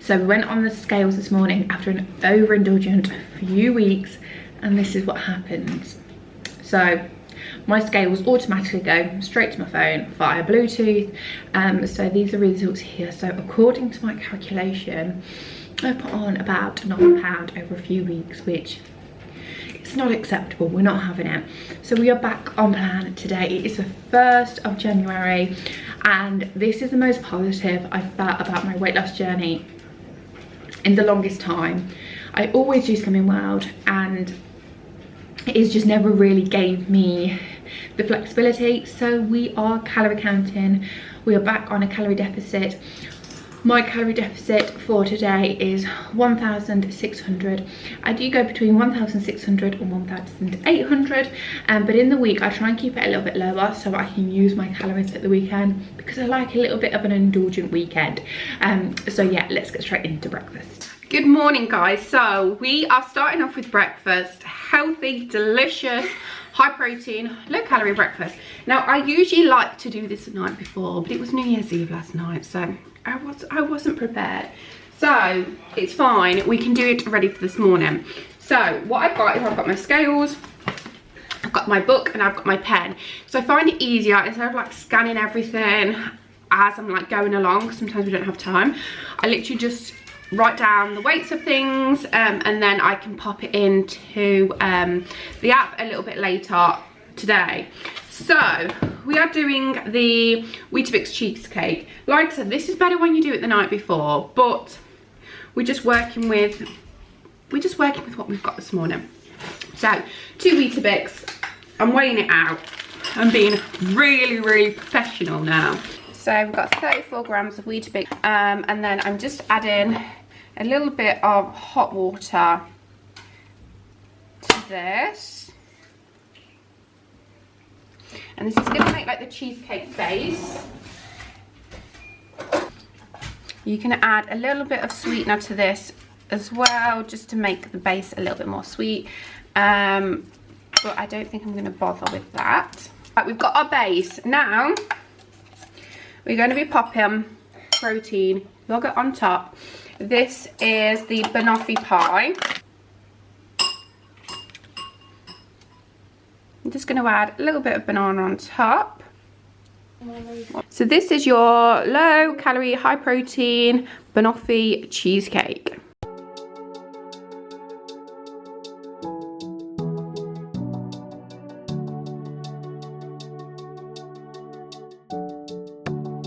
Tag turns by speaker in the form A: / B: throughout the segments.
A: So we went on the scales this morning after an overindulgent few weeks, and this is what happened. So my scales automatically go straight to my phone via Bluetooth. So these are the results here. So according to my calculation, I put on about 9 pounds over a few weeks, which it's not acceptable. We're not having it. So we are back on plan today. It is the 1st of January, and this is the most positive I've felt about my weight loss journey in the longest time. I always do Slimming World, and it's just never really gave me the flexibility. So we are calorie counting. We are back on a calorie deficit. My calorie deficit for today is 1,600. I do go between 1,600 and 1,800, but in the week I try and keep it a little bit lower so I can use my calories at the weekend, because I like a little bit of an indulgent weekend. So yeah, let's get straight into breakfast. Good morning, guys. So we are starting off with breakfast. Healthy, delicious, high protein, low calorie breakfast. Now I usually like to do this the night before, but it was New Year's Eve last night, so I wasn't prepared. So it's fine, we can do it ready for this morning. So what I've got is I've got my scales, I've got my book, and I've got my pen. So I find it easier, instead of like scanning everything as I'm like going along, because sometimes we don't have time, I literally just write down the weights of things, and then I can pop it into the app a little bit later today. So we are doing the JUSTSPICES cheesecake. Like I said, this is better when you do it the night before, but we're just working with what we've got this morning. So 2 JUSTSPICES. I'm weighing it out. I'm being really professional now. So we've got 34 grams of JUSTSPICES, and then I'm just adding a little bit of hot water to this. And this is going to make like the cheesecake base. You can add a little bit of sweetener to this as well, just to make the base a little bit more sweet. But I don't think I'm going to bother with that. Right, we've got our base. Now we're going to be popping protein yogurt on top. This is the banoffee pie. I'm just going to add a little bit of banana on top. So this is your low calorie, high protein banoffee cheesecake.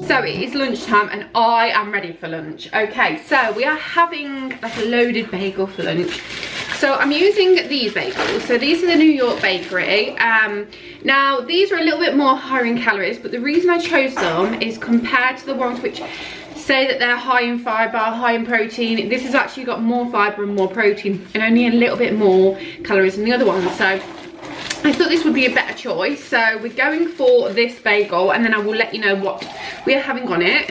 A: So it is lunchtime and I am ready for lunch. Okay, so we are having like a loaded bagel for lunch. So I'm using these bagels. So these are the New York Bakery. Now these are a little bit more higher in calories, but the reason I chose them is compared to the ones which say that they're high in fibre, high in protein, this has actually got more fibre and more protein and only a little bit more calories than the other ones. So I thought this would be a better choice. So we're going for this bagel, and then I will let you know what we are having on it.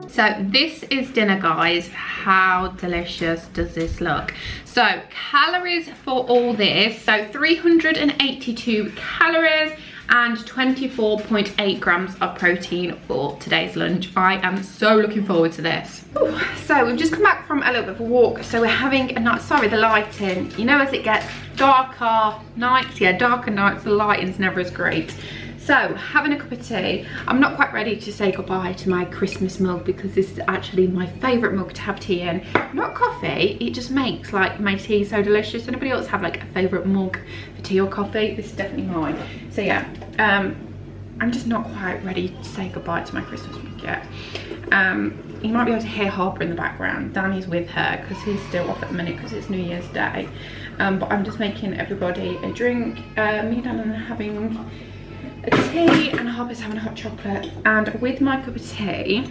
A: So this is dinner, guys. How delicious does this look? So calories for all this, so 382 calories and 24.8 grams of protein for today's lunch. I am so looking forward to this. Ooh, so we've just come back from a little bit of a walk, so we're having a night. Sorry, the lighting, you know, as it gets darker nights, darker nights, the lighting's never as great. So having a cup of tea. I'm not quite ready to say goodbye to my Christmas mug, because this is actually my favourite mug to have tea in. Not coffee, it just makes like my tea so delicious. Anybody else have like a favourite mug for tea or coffee? This is definitely mine. So yeah, I'm just not quite ready to say goodbye to my Christmas mug yet. You might be able to hear Harper in the background. Danny's with her because he's still off at the minute because it's New Year's Day. But I'm just making everybody a drink. Me and Dan are having a tea and Harper's having a hot chocolate. And with my cup of tea,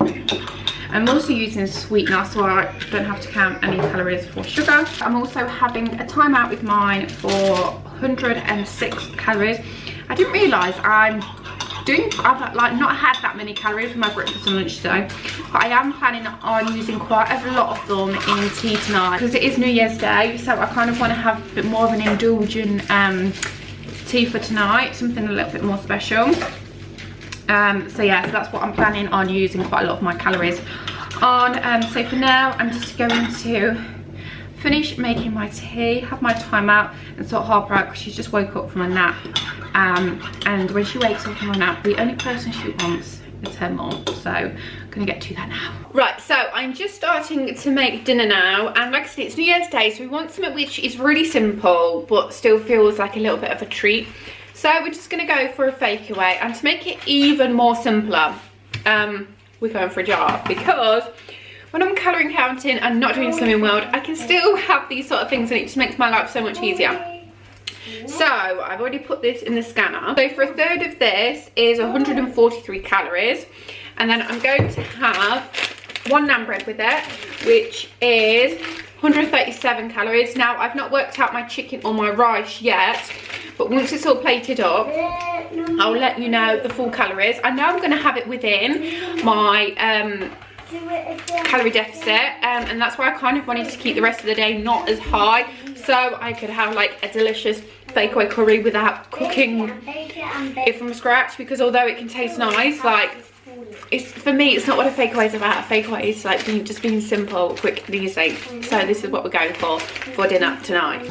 A: I'm also using a sweetener so I don't have to count any calories for sugar. I'm also having a time out with mine for 106 calories. I didn't realise I've like not had that many calories for my breakfast and lunch today, but I am planning on using quite a lot of them in tea tonight because it is New Year's Day, so I kind of want to have a bit more of an indulgent tea for tonight, something a little bit more special. So yeah, so that's what I'm planning on using quite a lot of my calories on. So for now, I'm just going to finish making my tea, have my time out, and sort Harper out because she's just woke up from a nap. And when she wakes up from a nap, the only person she wants is her mom. So I'm gonna get to that now. Right, so I'm just starting to make dinner now, and like I said, it's New Year's Day, so we want something which is really simple but still feels like a little bit of a treat. So we're just gonna go for a fakeaway, and to make it even more simpler, we're going for a jar, because when I'm calorie counting and not doing Slimming World, I can still have these sort of things, and it just makes my life so much easier. So I've already put this in the scanner. So for a third of this is 143 calories, and then I'm going to have one naan bread with it, which is 137 calories. Now I've not worked out my chicken or my rice yet, but once it's all plated up, I'll let you know the full calories. I know I'm going to have it within my calorie deficit, and that's why I kind of wanted to keep the rest of the day not as high, so I could have like a delicious fakeaway curry without cooking it from scratch, because although it can taste nice, like, it's, for me, it's not what a fakeaway is about. A fakeaway is like just being simple, quick and easy. So this is what we're going for dinner tonight.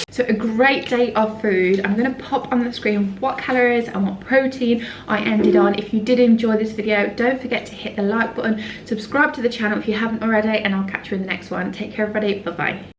A: So a great day of food. I'm going to pop on the screen what calories and what protein I ended on. If you did enjoy this video, don't forget to hit the like button, subscribe to the channel if you haven't already, and I'll catch you in the next one. Take care everybody, bye bye.